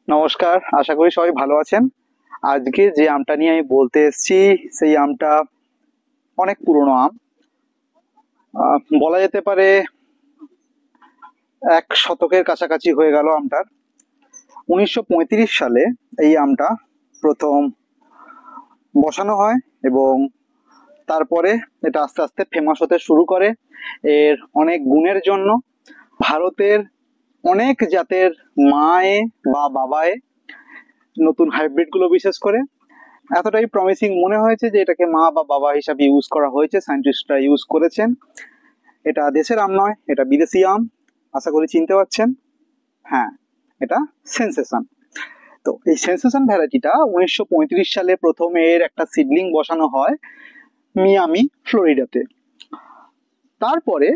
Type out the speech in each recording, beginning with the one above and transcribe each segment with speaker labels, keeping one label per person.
Speaker 1: নমস্কার, আশা করি সবাই ভালো আছেন। আজকে যে আমটা নিয়ে আমি বলতে এসেছি সেই আমটা অনেক পুরনো আম। বলা যেতে পারে 1 শতকের কাছাকাছি হয়ে গেল আমটার। 1935 সালে এই আমটা প্রথম বসানো হয় এবং তারপরে এটা আস্তে আস্তে ফেমাস হতে শুরু করে এর অনেক গুণের জন্য। ভারতের অনেক জাতের মায়ে বা বাবায়ে নতুন হাইব্রিড গুলো বিশেষ করে এতটাই প্রমিসিং মনে হয়েছে যে এটাকে মা বা বাবা হিসাবে ইউজ করা হয়েছে, সায়েন্টিস্টরা ইউজ করেছেন। এটা দেশের আম নয়, এটা বিদেশি আম। আশা করি চিনতে পারছেন। হ্যাঁ, এটা সেন্সেশন। তো এই সেন্সেশন ভ্যারাইটিটা 1935 সালে প্রথম এর একটা সিডলিং বসানো হয় মিয়ামি, ফ্লোরিডাতে। তারপরে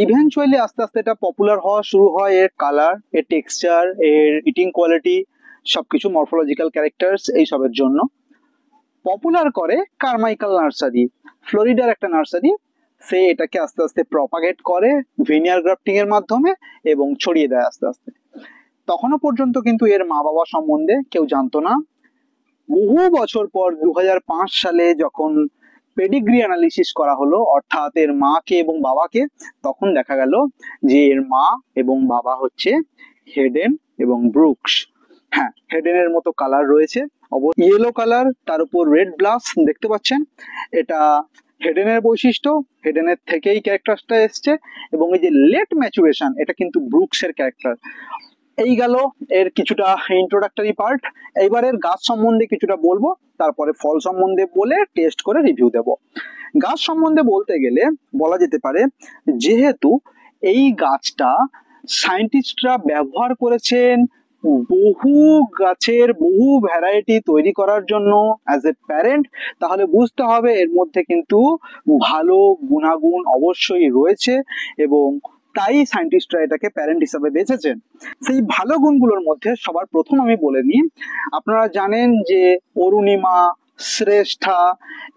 Speaker 1: ইভেনচুয়ালি আস্তে আস্তে এটা পপুলার হওয়া শুরু হয়। এর কালার, এর টেক্সচার, এর ইটিং কোয়ালিটি, সবকিছু মরফোলজিক্যাল ক্যারেক্টার্স এইসবের জন্য পপুলার করে কারমাইকেল নার্সারি, ফ্লোরিডার একটা নার্সারি। সে এটাকে আস্তে আস্তে প্রপাগেট করে ভিনিয়ার গ্রাফটিং এর মাধ্যমে এবং ছড়িয়ে দেয় আস্তে আস্তে। তখনও পর্যন্ত কিন্তু এর মা বাবা সম্বন্ধে কেউ জানতো না। বহু বছর পর 2005 সালে যখন পেডিগ্রি অ্যানালিসিস করা হলো, অর্থাৎ এর মাকে এবং বাবাকে, তখন দেখা গেল যে এর মা এবং বাবা হচ্ছে হেডেন এবং ব্রুকস। হ্যাঁ, হেডেনের মতো কালার রয়েছে, ইয়েলো কালার, তার উপর রেড ব্লাস দেখতে পাচ্ছেন। এটা হেডেনের বৈশিষ্ট্য, হেডেনের থেকেই ক্যারেক্টারটা এসছে। এবং এই যে লেট ম্যাচুরেশন, এটা কিন্তু ব্রুকস এর ক্যারেক্টার। এই গেল এর কিছুটা ইন্ট্রোডাক্টরি পার্ট। এইবারের গাছ সম্বন্ধে কিছুটা বলবো, তারপরে ফল সম্বন্ধে বলে টেস্ট করে রিভিউ দেব। গাছ সম্বন্ধে বলতে গেলে বলা যেতে পারে, যেহেতু এই গাছটা সায়েন্টিস্টরা ব্যবহার করেছেন বহু গাছের বহু ভ্যারাইটি তৈরি করার জন্য অ্যাজ এ প্যারেন্ট, তাহলে বুঝতে হবে এর মধ্যে কিন্তু ভালো গুণাগুণ অবশ্যই রয়েছে এবং তাই সায়েন্টিস্টরা এটাকে প্যারেন্ট হিসাবে বেছেছেন। সেই ভালো গুণগুলোর মধ্যে সবার প্রথম আমি বলে নিই, আপনারা জানেন যে অরুণিমা, শ্রেষ্ঠা,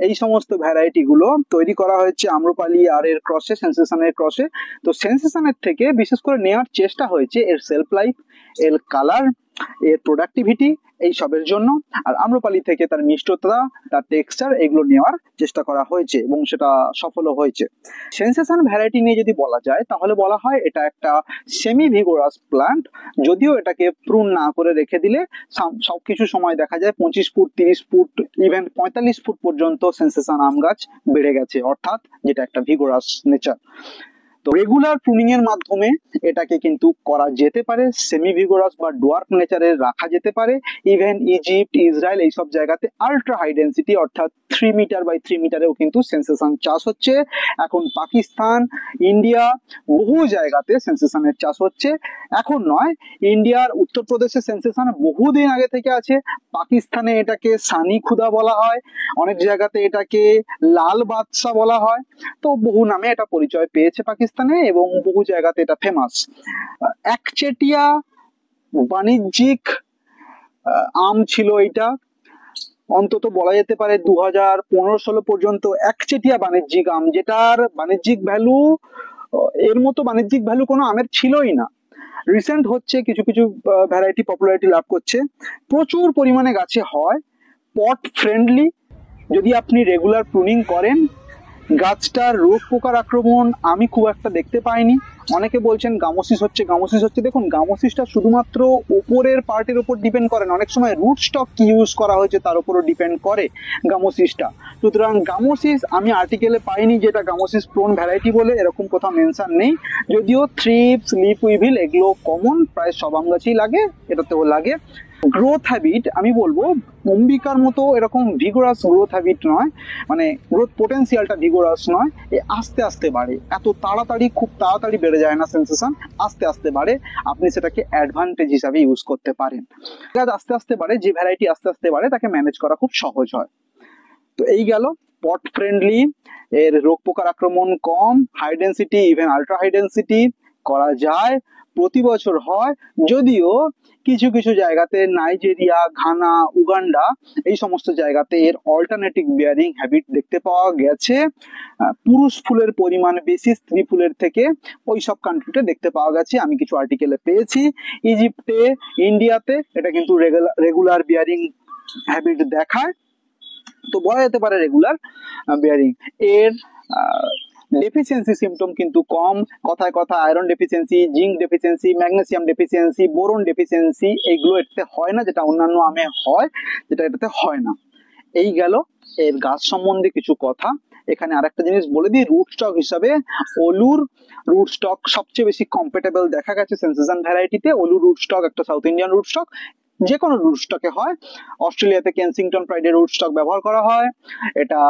Speaker 1: এই সমস্ত ভ্যারাইটি গুলো তৈরি করা হয়েছে আম্রপালি আর এর ক্রসে, সেন্সেশনের ক্রসে। তো সেন্সেশনের থেকে বিশেষ করে নেওয়ার চেষ্টা হয়েছে এর সেলফ লাইফ, এর কালার, এর প্রোডাক্টিভিটি, এই সবের জন্য। আর আম্রপালি থেকে তার মিষ্টতা, তার টেক্সচার, এগুলো নেওয়ার চেষ্টা করা হয়েছে এবং সেটা সফলও হয়েছে। সেন্সেশন ভ্যারাইটি নিয়ে যদি বলা যায় তাহলে বলা হয় এটা একটা সেমি ভিগোরাস প্লান্ট। যদিও এটাকে প্রুন না করে রেখে দিলে সবকিছু সময় দেখা যায় 25 ফুট, 30 ফুট, ইভেন 45 ফুট পর্যন্ত সেন্সেশন আম গাছ বেড়ে গেছে, অর্থাৎ যেটা একটা ভিগোরাস নেচার। তো রেগুলার প্রুনিং এর মাধ্যমে এটাকে কিন্তু করা যেতে পারে, সেমি ভিগোরাস বা ডোয়ার্ফ নেচারে রাখা যেতে পারে। ইভেন ইজিপ্ট, ইসরায়েল, এইসব জায়গাতে আল্ট্রা হাই ডেন্সিটি অর্থাৎ 3 মিটার বাই 3 মিটারেও কিন্তু সেন্সেশন চাষ হচ্ছে। এখন পাকিস্তান, ইন্ডিয়া, বহু জায়গাতে সেন্সেশনের চাষ হচ্ছে। এখন নয়, ইন্ডিয়ার উত্তরপ্রদেশে সেন্সেশন বহুদিন আগে থেকে আছে। পাকিস্তানে এটাকে সানি খুদা বলা হয়, অনেক জায়গাতে এটাকে লাল বাদশা বলা হয়। তো বহু নামে এটা পরিচয় পেয়েছে পাকিস্তানে এবং বহু জায়গাতে এটা ফেমাস। একচেটিয়া বাণিজ্যিক আম ছিল এটা, অন্তত বলা যেতে পারে 2015-16 পর্যন্ত একচেটিয়া বাণিজ্যিক আম, যেটার বাণিজ্যিক ভ্যালু, এর মতো বাণিজ্যিক ভ্যালু কোনো আমের ছিলই না। রিসেন্ট হচ্ছে কিছু কিছু ভ্যারাইটি পপুলারিটি লাভ করছে, প্রচুর পরিমাণে গাছে হয়, পট ফ্রেন্ডলি। যদি আপনি রেগুলার প্রুনিং করেন, গাছটার রোগ পোকার আক্রমণ আমি খুব একটা দেখতে পাইনি। অনেকে বলছেন গামোসিস হচ্ছে, গামোসিস হচ্ছে। দেখুন, গামোসিসটা শুধুমাত্র উপরের পার্টের উপর ডিপেন্ড করে না, অনেক সময় রুট স্টক কি ইউজ করা হয়েছে তার উপরও ডিপেন্ড করে গামোসিসটা। সুতরাং গামোসিস আমি আর্টিকেলে পাইনি যেটা গামোসিস প্রোন ভ্যারাইটি বলে, এরকম কোথাও মেনশন নেই। যদিও থ্রিপস, লিপ উইভিল এগুলো কমন, প্রায় সব আম গাছেই লাগে, এটাতেও লাগে। গ্রোথ হ্যাবিট আমি বলবো অম্বিকার মতো এরকম ভিগোরাস গ্রোথ হ্যাবিট নয়, মানে গ্রোথ পোটেন্সিয়ালটা ভিগোরাস নয়। আস্তে আস্তে বাড়ে, এত তাড়াতাড়ি খুব তাড়াতাড়ি বেড়ে যায় না সেন্সেশন, আস্তে আস্তে বাড়ে। আপনি সেটাকে অ্যাডভান্টেজ হিসাবে ইউজ করতে পারেন। গাছ আস্তে আস্তে বাড়ে, যে ভ্যারাইটি আস্তে আস্তে বাড়ে তাকে ম্যানেজ করা খুব সহজ হয়। তো এই গেল পট ফ্রেন্ডলি, এর রোগ পোকার আক্রমণ কম, high density, even ultra high density করা যায়, প্রতি বছর হয়, যদিও কিছু কিছু জায়গাতে নাইজেরিয়া, ঘানা, উগান্ডা এই সমস্ত জায়গাতে এর অল্টারনেটিভ বিয়ারিং হ্যাবিট দেখতে পাওয়া গেছে। পুরুষ ফুলের পরিমাণ বেশি স্ত্রী ফুলের থেকে ওই সব কান্ট্রিতে দেখতে পাওয়া গেছে, আমি কিছু আর্টিকেলে পেয়েছি। ইজিপ্টে, ইন্ডিয়াতে এটা কিন্তু রেগুলার বিয়ারিং হ্যাবিট দেখায়, তো বলা যেতে পারে রেগুলার বিয়ারিং। এর ডেফিসিয়েন্সি সিমটম কিন্তু কম, কথায় কথায় iron deficiency, zinc deficiency, magnesium deficiency, boron deficiency এইগুলো এটাতে হয় না, যেটা অন্যান্য আমে হয়, যেটা এটাতে হয় না। এই গেল এর গাছ সম্বন্ধে কিছু কথা। এখানে আরেকটা জিনিস বলে দিই, রুট স্টক হিসাবে অলুর রুট স্টক সবচেয়ে বেশি কম্পেটেবল দেখা গেছে সেন্সেশন ভ্যারাইটিতে। অলুর রুট স্টক একটা সাউথ ইন্ডিয়ান রুট স্টক, যে কোনো রুট স্টকে হয়। অস্ট্রেলিয়াতে কেনসিংটন প্রাইডের রুট স্টক ব্যবহার করা হয়। এটা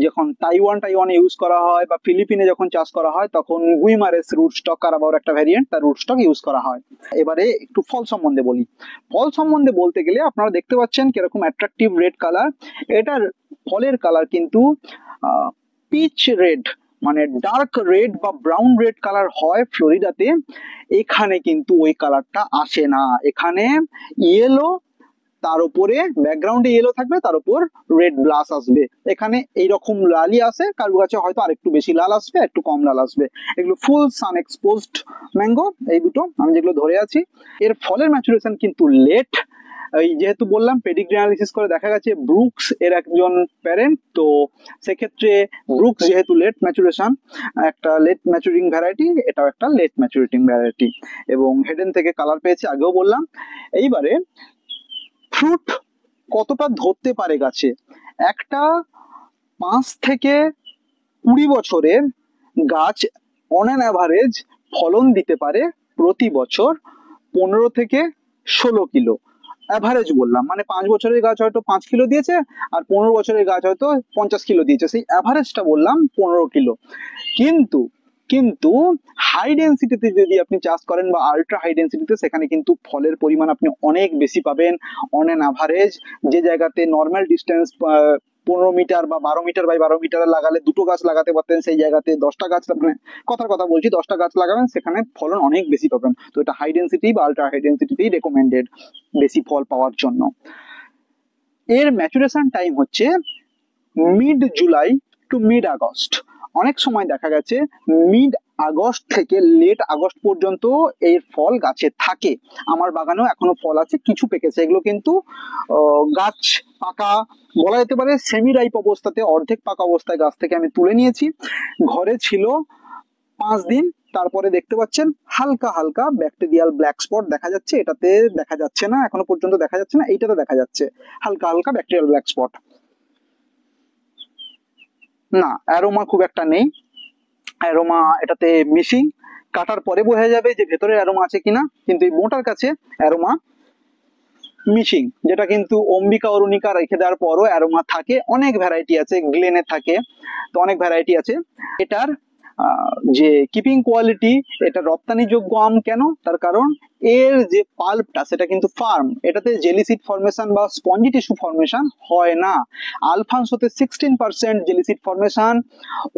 Speaker 1: যখন টাইওয়ানে ইউজ করা হয় বা ফিলিপিনে যখন চাষ করা হয় তখন গুইমারেস রুট স্টক কারাবাওর একটা ভ্যারিয়েন্ট, তার রুট স্টক ইউজ করা হয়। এবারে একটু ফল সম্বন্ধে বলি। ফল সম্বন্ধে বলতে গেলে আপনারা দেখতে পাচ্ছেন কিরকম অ্যাট্রাকটিভ রেড কালার। এটার ফলের কালার কিন্তু পিচ রেড, মানে ডার্ক রেড বা ব্রাউন রেড কালার হয় ফ্লোরিডাতে। এখানে কিন্তু ওই কালারটা আসে না, এখানে ইয়েলো, তার উপরে ব্যাকগ্রাউন্ডে ইয়েলো থাকবে, তার উপর রেড ব্লাস আসবে। এখানে এইরকম লালই আসে, কারো গাছে হয়তো আরেকটু বেশি লাল আসবে, একটু কম লাল আসবে। এগুলো ফুল সান এক্সপোজড ম্যাঙ্গো, এই দুটো আমি যেগুলো ধরে আছি। এর ফলের ম্যাচুরেশন কিন্তু লেট। এই যেহেতু বললাম পেডিগ্রি অ্যানালিসিস করে দেখা গেছে ব্রুকস এর একজন প্যারেন্ট, তো সেক্ষেত্রে ব্রুকস যেহেতু লেট ম্যাচুরেশন, একটা লেট ম্যাচুরিং ভ্যারাইটি, এটাও একটা লেট ম্যাচুরেটিং ভ্যারাইটি। এবং হেডেন থেকে কালার পেয়েছে, আগেও বললাম। এইবারে ফ্রুট কতটা ধরতে পারে গাছে, একটা 5 থেকে 20 বছরের গাছ অন অ্যান অ্যাভারেজ ফলন দিতে পারে প্রতি বছর 15 থেকে 16 কিলো। অ্যাভারেজ বললাম, মানে 5 বছরের গাছ হয়তো 5 কিলো দিয়েছে আর 15 বছরের গাছ হয়তো 50 কিলো দিয়েছে, সেই অ্যাভারেজটা বললাম 15 কিলো। কিন্তু কিন্তু হাই ডেন্সিটিতে যদি আপনি চাষ করেন বা আল্ট্রা হাই ডেন্সিটিতে, সেখানে কিন্তু ফলের পরিমাণ আপনি অনেক বেশি পাবেন অন অ্যান অ্যাভারেজ। যে জায়গাতে নর্মাল ডিস্টেন্স 15 মিটার বা 12 মিটার বাই 12 মিটার লাগালে দুটো গাছ লাগাতে পারতেন, সেই জায়গাতে 10টা গাছ, মানে কথার কথা বলছি 10টা গাছ লাগাবেন, সেখানে ফলন অনেক বেশি পাবেন। তো এটা হাই ডেন্সিটি বা আল্ট্রা হাই ডেন্সিটিতেই রেকমেন্ডেড বেশি ফল পাওয়ার জন্য। এর ম্যাচুরেশন টাইম হচ্ছে mid July to mid August. অনেক সময় দেখা গেছে মিড আগস্ট থেকে লেট আগস্ট পর্যন্ত এর ফল গাছে থাকে। আমার বাগানেও এখনো ফল আছে, কিছু পেকেছে, এগুলো কিন্তু গাছ পাকা বলা যেতে পারে, সেমি রাইপ অবস্থাতে, অর্ধেক পাকা অবস্থায় গাছ থেকে আমি তুলে নিয়েছি। ঘরে ছিল 5 দিন, তারপরে দেখতে পাচ্ছেন হালকা হালকা ব্যাকটেরিয়াল ব্ল্যাক স্পট দেখা যাচ্ছে। এটাতে দেখা যাচ্ছে না, এখনো পর্যন্ত দেখা যাচ্ছে না, এইটাতে দেখা যাচ্ছে হালকা হালকা ব্যাকটেরিয়াল ব্ল্যাক স্পট। না, অ্যারোমা খুব একটা নেই, অ্যারোমা এটাতে মিসিং। কাটার পরে বোঝা যাবে যে ভেতরে অ্যারোমা আছে কিনা, কিন্তু এই মোটার কাছে অ্যারোমা মিসিং, যেটা কিন্তু অম্বিকা অরুণিকা রেখে দেওয়ার পরও অ্যারোমা থাকে। অনেক ভ্যারাইটি আছে, গ্লেনে থাকে, তো অনেক ভ্যারাইটি আছে। এটার যে কিপিং কোয়ালিটি, এটা রপ্তানিযোগ্য আম কেন, তার কারণ এর যে পাল্পটা সেটা কিন্তু ফার্ম, এটাতে জেলিসিড ফর্মেশন বা স্পঞ্জি টিস্যু ফর্মেশন হয় না। আলফানসোতে 16% জেলিসিড ফর্মেশন,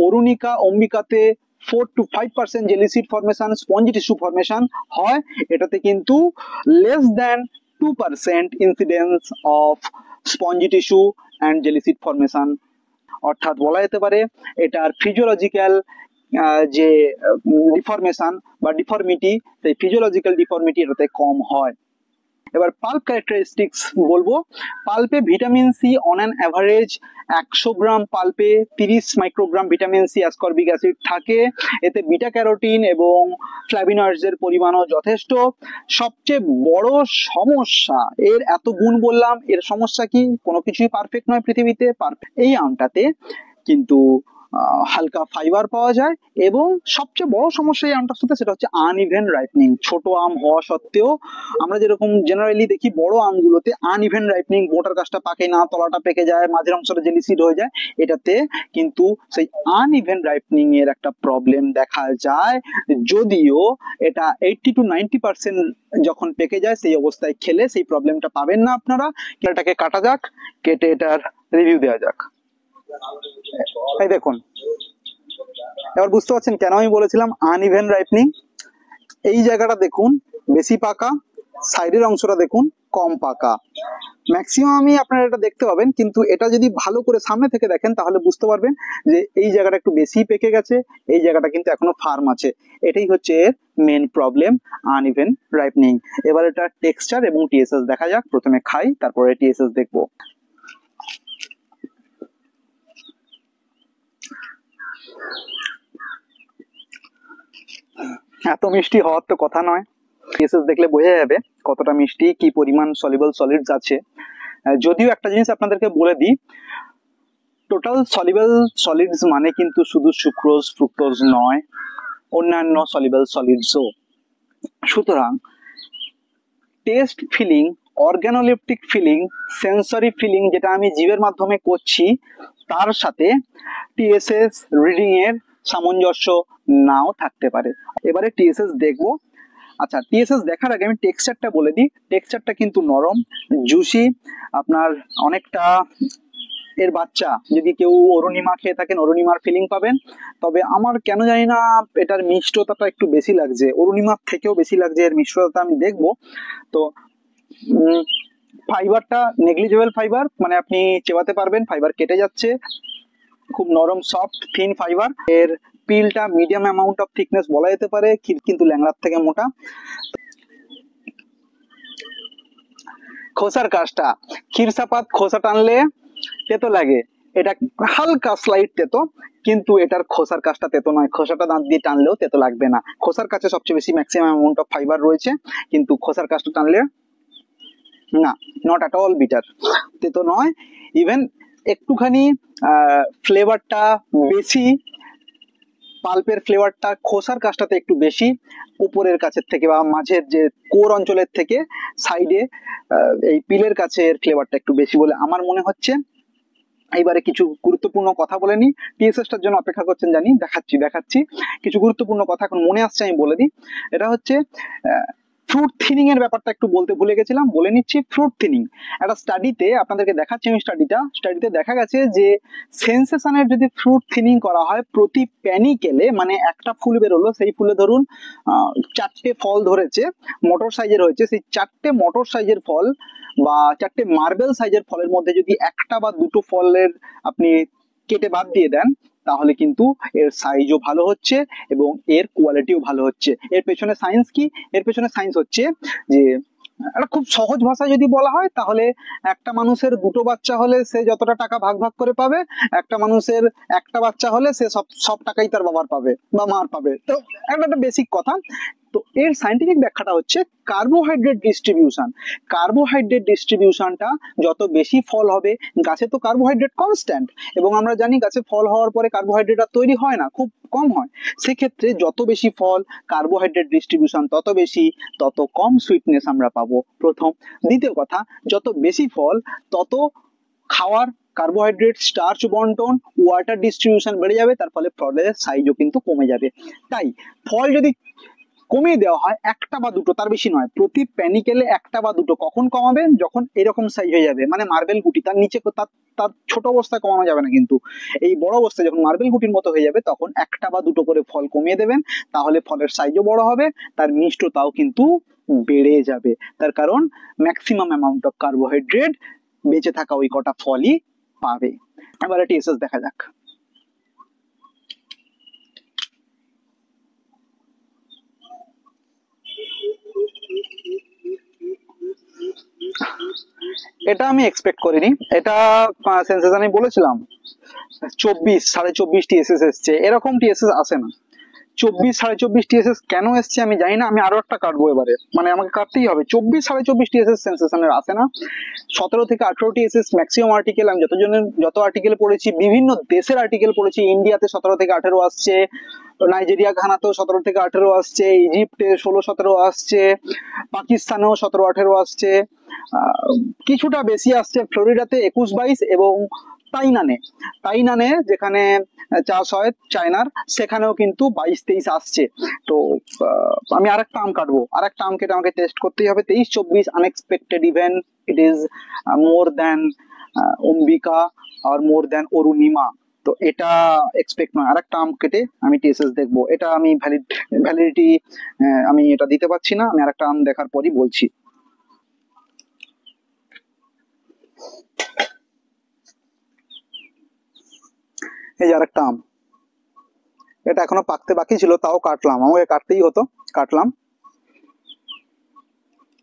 Speaker 1: অরুণিকা অম্বিকাতে 4 to 5% jelly seed formation, spongy tissue formation হয়। এটাতে কিন্তু less than 2% incidence of spongy tissue and jelly seed formation. অর্থাৎ বলা যেতে পারে এটার ফিজিওলজিক্যাল যে ডিফরমেশন বা ডিফর্মিটি, সেই ফিজিওলজিক্যাল ডিফর্মিটি এটাতে কম হয়। এবার পাল্প ক্যারেক্টারিস্টিক্স বলবো। পাল্পে vitamin C on an average 100 gram পাল্পে 30 microgram vitamin C ascorbic acid থাকে। এতে বিটা ক্যারোটিন এবং ফ্ল্যাভিনয়েডস এর পরিমাণও যথেষ্ট। সবচেয়ে বড় সমস্যা, এর এত গুণ বললাম, এর সমস্যা কি, কোনো কিছুই পারফেক্ট নয় পৃথিবীতে। এই আমটাতে কিন্তু হালকা ফাইবার পাওয়া যায়, এবং সবচেয়ে বড় সমস্যা এই আমটার সাথে সেটা হচ্ছে আনইভেন রাইপনিং। ছোট আম হওয়া সত্ত্বেও আমরা যেরকম জেনারেলি দেখি বড় আমগুলোতে আনইভেন রাইপনিং, মোটার গাছটা পাকে না, তলাটা পেকে যায়, মাঝের অংশটা জেলিসিড হয়ে যায়। এটাতে কিন্তু সেই আনইভেন রাইপনিং এর একটা প্রবলেম দেখা যায়, যদিও এটা 80 to 90% যখন পেকে যায় সেই অবস্থায় খেলে সেই প্রবলেমটা পাবেন না আপনারা। এটাকে কাটা যাক, কেটে এটার রিভিউ দেওয়া যাক। এই দেখুন, এবার বুঝতে পারছেন কেন আমি বলেছিলাম আনইভেন রাইপনিং। এই জায়গাটা দেখুন বেশি পাকা, সাইডের অংশটা দেখুন কম পাকা। ম্যাক্সিমাম আমি আপনারা এটা দেখতে পাবেন, কিন্তু এটা যদি ভালো করে সামনে থেকে দেখেন তাহলে বুঝতে পারবেন যে এই জায়গাটা একটু বেশি পেকে গেছে, এই জায়গাটা কিন্তু এখনো ফার্ম আছে। এটাই হচ্ছে এর মেন প্রবলেম, আনইভেন রাইপনিং। এবার এটা টেক্সচার এবং টিএসএস দেখা যাক। প্রথমে খাই, তারপরে টিএসএস দেখবো। এত মিষ্টি হওয়ার তো কথা নয়, টিএসএস দেখলে বোঝা যাবে কতটা মিষ্টি, কি পরিমাণ সলিবল সলিডস আছে। যদিও একটা জিনিস আপনাদেরকে বলে দিই, টোটাল সলিবল সলিডস মানে কিন্তু শুধু সুক্রোজ ফ্রুক্টোজ নয়, অন্যান্য সলিবল সলিডসও। সুতরাং taste feeling, organoleptic feeling, sensory feeling যেটা আমি জীবের মাধ্যমে করছি, তার সাথে টিএসএস রিডিং এর সামঞ্জস্য নাও থাকতে পারে। এবারে টিএসএস দেখবো। আচ্ছা, টিএসএস দেখার আগে আমি টেক্সচারটা বলে দিই। টেক্সচারটা কিন্তু নরম, জুসি, আপনার অনেকটা এর বাচ্চা যদি কেউ অরুণিমা খেয়ে থাকেন অরুণিমার ফিলিং পাবেন। তবে আমার কেন জানি না এটার মিষ্টতাটা একটু বেশি লাগছে, অরুণিমার থেকেও বেশি লাগছে এর মিষ্টতা, আমি দেখবো। তো ফাইবারটা নেগলিজেবল ফাইবার, মানে আপনি চেবাতে পারবেন, ফাইবার কেটে যাচ্ছে, খুব নরম সফট থিন ফাইবার। এর পিলটা মিডিয়াম অ্যামাউন্ট অফ থিকনেস বলা যেতে পারে, কিন্তু ল্যাংড়ার থেকে মোটা। খোসার কাজটা, ক্ষীরসাপাত খোসা টানলে তেতো লাগে, এটা হালকা স্লাইট তেতো, কিন্তু এটার খোসার কাজটা তেতো নয়। খোসাটা দাঁত দিয়ে টানলেও তেতো লাগবে না। খোসার কাছে সবচেয়ে বেশি ম্যাক্সিমাম অ্যামাউন্ট অফ ফাইবার রয়েছে, কিন্তু খোসার কাজটা টানলে না, নট অ্যাট অল বিটার, তেতো নয়। ইভেন একটুখানি ফ্লেভারটা বেশি, পাল্পের ফ্লেভারটা খোসার কাছটাতে একটু বেশি, উপরের কাছের থেকে বা মাঝের যে কোর অঞ্চলের থেকে সাইডে এই পিলের কাছে এর ফ্লেভারটা একটু বেশি বলে আমার মনে হচ্ছে। এইবারে কিছু গুরুত্বপূর্ণ কথা বলে নি, টিএসএসটার জন্য অপেক্ষা করছেন জানি, দেখাচ্ছি কিছু গুরুত্বপূর্ণ কথা এখন মনে আসছে, আমি বলে দিই। এটা হচ্ছে ফ্রুট থিনিং এর ব্যাপারটা একটু বলতে ভুলে গেছিলাম, বলে নিচ্ছি। ফ্রুট থিনিং একটা স্টাডিতে আপনাদেরকে দেখাচ্ছি আমি, স্টাডিতে দেখা গেছে যে সেন্সেশনের যদি ফ্রুট থিনিং করা হয় প্রতি প্যানিকেলে, মানে একটা ফুল বেরোলো, সেই ফুলে ধরুন 4টে ফল ধরেছে, মোটর সাইজের হয়েছে, সেই 4টে মোটর সাইজের ফল বা 4টে মার্বেল সাইজের ফলের মধ্যে যদি একটা বা দুটো ফলের আপনি কেটে বাদ দিয়ে দেন, তাহলে কিন্তু এর সাইজও ভালো হচ্ছে এবং এর কোয়ালিটিও ভালো হচ্ছে। এর পেছনে সায়েন্স কি? এর পেছনে সায়েন্স হচ্ছে যে, একটা খুব সহজ ভাষায় যদি বলা হয় তাহলে একটা মানুষের দুটো বাচ্চা হলে সে যতটা টাকা ভাগ ভাগ করে পাবে, একটা মানুষের একটা বাচ্চা হলে সে সব টাকাই তার বাবার পাবে বা মার পাবে। তো একটা বেসিক কথা। তো এর সায়েন্টিফিক ব্যাখ্যাটা হচ্ছে কার্বোহাইড্রেট ডিস্ট্রিবিউশন। কার্বোহাইড্রেট ডিস্ট্রিবিউশনটা যত বেশি ফল হবে, গাছে তো কার্বোহাইড্রেট কনস্ট্যান্ট, এবং আমরা জানি গাছে ফল হওয়ার পরে কার্বোহাইড্রেট আর তৈরি হয় না, খুব কম হয়। সেক্ষেত্রে যত বেশি ফল, কার্বোহাইড্রেট ডিস্ট্রিবিউশন তত বেশি, তত কম সুইটনেস আমরা পাবো, প্রথম। দ্বিতীয় কথা, যত বেশি ফল তত খাওয়ার কার্বোহাইড্রেট স্টার্চ বন্টন ওয়াটার ডিস্ট্রিবিউশন বেড়ে যাবে, তার ফলে ফলের সাইজও কিন্তু কমে যাবে। তাই ফল যদি কমিয়ে দেওয়া হয় একটা বা দুটো, তার বেশি নয়, প্রতি প্যানিকেলে একটা বা দুটো, কখন কমাবেন? যখন এরকম সাইজ হয়ে যাবে, মানে মার্বেল গুটি, তার নিচে তার ছোট অবস্থায় কমানো যাবে না, কিন্তু এই বড় অবস্থায় যখন মার্বেল গুটির মতো হয়ে যাবে তখন একটা বা দুটো করে ফল কমিয়ে দেবেন, তাহলে ফলের সাইজও বড় হবে, তার মিষ্টতাও কিন্তু বেড়ে যাবে। তার কারণ ম্যাক্সিমাম অ্যামাউন্ট অফ কার্বোহাইড্রেট বেঁচে থাকা ওই কটা ফলই পাবে। এবারে টিএসএস দেখা যাক। এটা আমি এক্সপেক্ট করিনি, এটা সেন্সেশন আমি বলেছিলাম 24-24.5 টিএসএস এসছে, এরকম টিএসএস আসে না। 24-24.5 টিএসএস কেন এসছে আমি জানি না, আমি আরো একটা কাটবো এবারে, মানে আমাকে কাটতেই হবে। 24-24.5 টিএসএস সেন্সেশনের আসে না। 17 থেকে 18 টিএসএস ম্যাক্সিমাম আর্টিকেল, আমি যত আর্টিকেল পড়েছি, বিভিন্ন দেশের আর্টিকেল পড়েছি, ইন্ডিয়াতে 17 থেকে 18 আসছে, নাইজেরিয়া ঘানাতেও 17 থেকে 18 আসছে, ইজিপ্টে 16-17 আসছে, পাকিস্তানেও 17-18 আসছে, কিছুটা বেশি আসছে ফ্লোরিডাতে 21-22, এবং তাইনানে যেখানে চাষ হয় চায়নার, সেখানেও কিন্তু 22-23 আসছে। তো আমি আরেকটা আম কাটবো, আরেকটা আম কেটে আমাকে টেস্ট করতেই হবে। 23-24 unexpected event, it is more than Ambika আর মোর দ্যান অরুণিমা। তো এটা এক্সপেক্ট নয়। আরেকটা আম কেটে আমি টিএসএস দেখবো, এটা আমি ভ্যালিডিটি আমি এটা দিতে পারছি না, আমি আরেকটা আম দেখার পরই বলছি। এই যে আরেকটা আম, এটা এখনো পাকতে বাকি ছিল, তাও কাটলাম, আমাকে কাটতেই হতো, কাটলাম।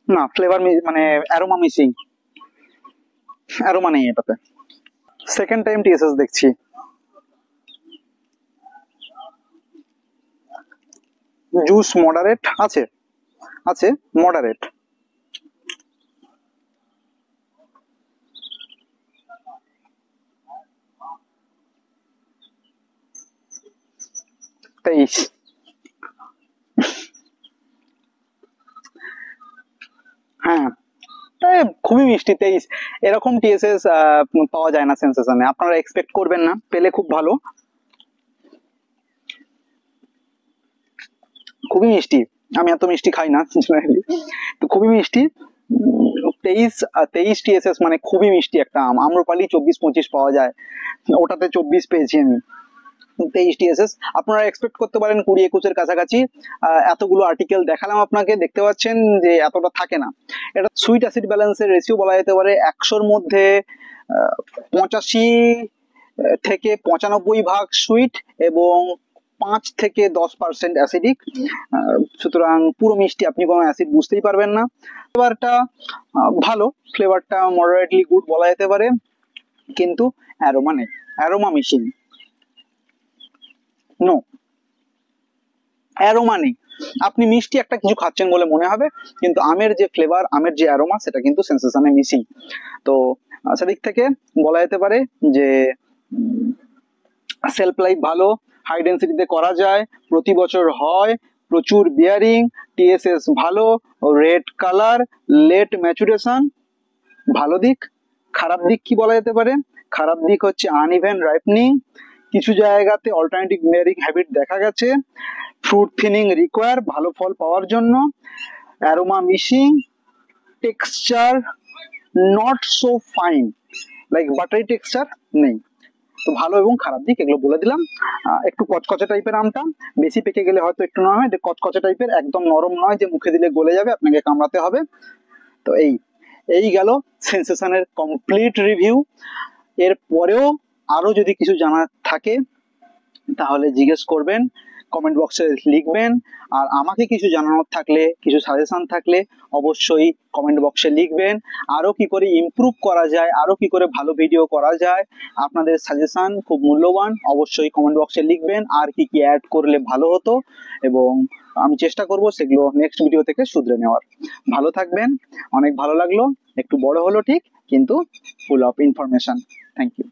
Speaker 1: না ফ্লেভার মানে অ্যারোমা মিসিং, অ্যারোমা নেই এটাতে। সেকেন্ড টাইম টিএসএস দেখছি, জুস মডারেট আছে, আছে মডারেট। তেইশ, হ্যাঁ খুবই মিষ্টি। 23 এরকম টিএসএস পাওয়া যায় না সেন্সেশনে, আপনারা এক্সপেক্ট করবেন না, পেলে খুব ভালো। খুবই মিষ্টি, আমি এত মিষ্টি খাই না জেনারেলি, তো খুবই মিষ্টি। 23 টিএসএস মানে খুবই মিষ্টি একটা আম। আম্রপালি 24-25 পাওয়া যায়, ওটাতে 24 পেয়েছি আমি। 23 টিএসএস আপনারা এক্সপেক্ট করতে পারেন 20-21 কাছাকাছি। এতগুলো আর্টিকেল দেখালাম আপনাকে, দেখতে পাচ্ছেন যে এতটা থাকে না। এটা সুইট অ্যাসিড ব্যালেন্সের রেশিও বলা যেতে পারে 100-র মধ্যে 85 থেকে 95 ভাগ সুইট এবং 5-10% অ্যাসিডিক। সুতরাং পুরো মিষ্টি, আপনি কোনো অ্যাসিড বুঝতেই পারবেন না। ফ্লেভারটা ভালো, ফ্লেভারটা মডারেটলি গুড বলা যেতে পারে, কিন্তু অ্যারোমা নেই, অ্যারোমা মিসিং, নো অ্যারোমা নেই। আপনি মিষ্টি একটা কিছু খাচ্ছেন বলে মনে হবে, কিন্তু আমের যে ফ্লেভার, আমের যে অ্যারোমা, সেটা কিন্তু সেন্সেশনে মিসিং। তো সেদিক থেকে বলা যেতে পারে যে সেলফ লাইফ ভালো, হাই ডেন্সিটিতে করা যায়, প্রতি বছর হয়, প্রচুর বিয়ারিং, টিএসএস ভালো, রেড কালার, লেট ম্যাচুরেশন, ভালো দিক। খারাপ দিক কি বলা যেতে পারে? খারাপ দিক হচ্ছে আনইভেন রাইপনিং, কিছু জায়গাতে অল্টারনেটিভ বিয়ারিং হ্যাবিট দেখা গেছে, ফ্রুট থিনিং রিকোয়ার ভালো ফল পাওয়ার জন্য, aroma missing, texture not so fine, like buttery texture নেই। তো ভালো এবং খারাপ দিক এগুলো বলে দিলাম। একটু কচকচে টাইপের আমটা, বেশি পেকে গেলে হয়তো একটু নরম হয়, কচকচে টাইপের, একদম নরম নয় যে মুখে দিলে গলে যাবে, আপনাকে কামড়াতে হবে। তো এই গেল সেন্সেশনের কমপ্লিট রিভিউ। এর পরেও আরো যদি কিছু জানার থাকে তাহলে জিজ্ঞেস করবেন, কমেন্ট বক্সে লিখবেন। আর আমাকে কিছু জানানোর থাকলে, কিছু সাজেশন থাকলে অবশ্যই কমেন্ট বক্সে লিখবেন। আরো কি করে ইমপ্রুভ করা যায়, আরো কি করে ভালো ভিডিও করা যায়, আপনাদের সাজেশন খুব মূল্যবান, অবশ্যই কমেন্ট বক্সে লিখবেন। আর কি কি অ্যাড করলে ভালো হতো, এবং আমি চেষ্টা করব সেগুলো নেক্সট ভিডিও থেকে শুধরে নেওয়ার। ভালো থাকবেন, অনেক ভালো লাগলো, একটু বড় হলো ঠিক, কিন্তু full of information. Thank you.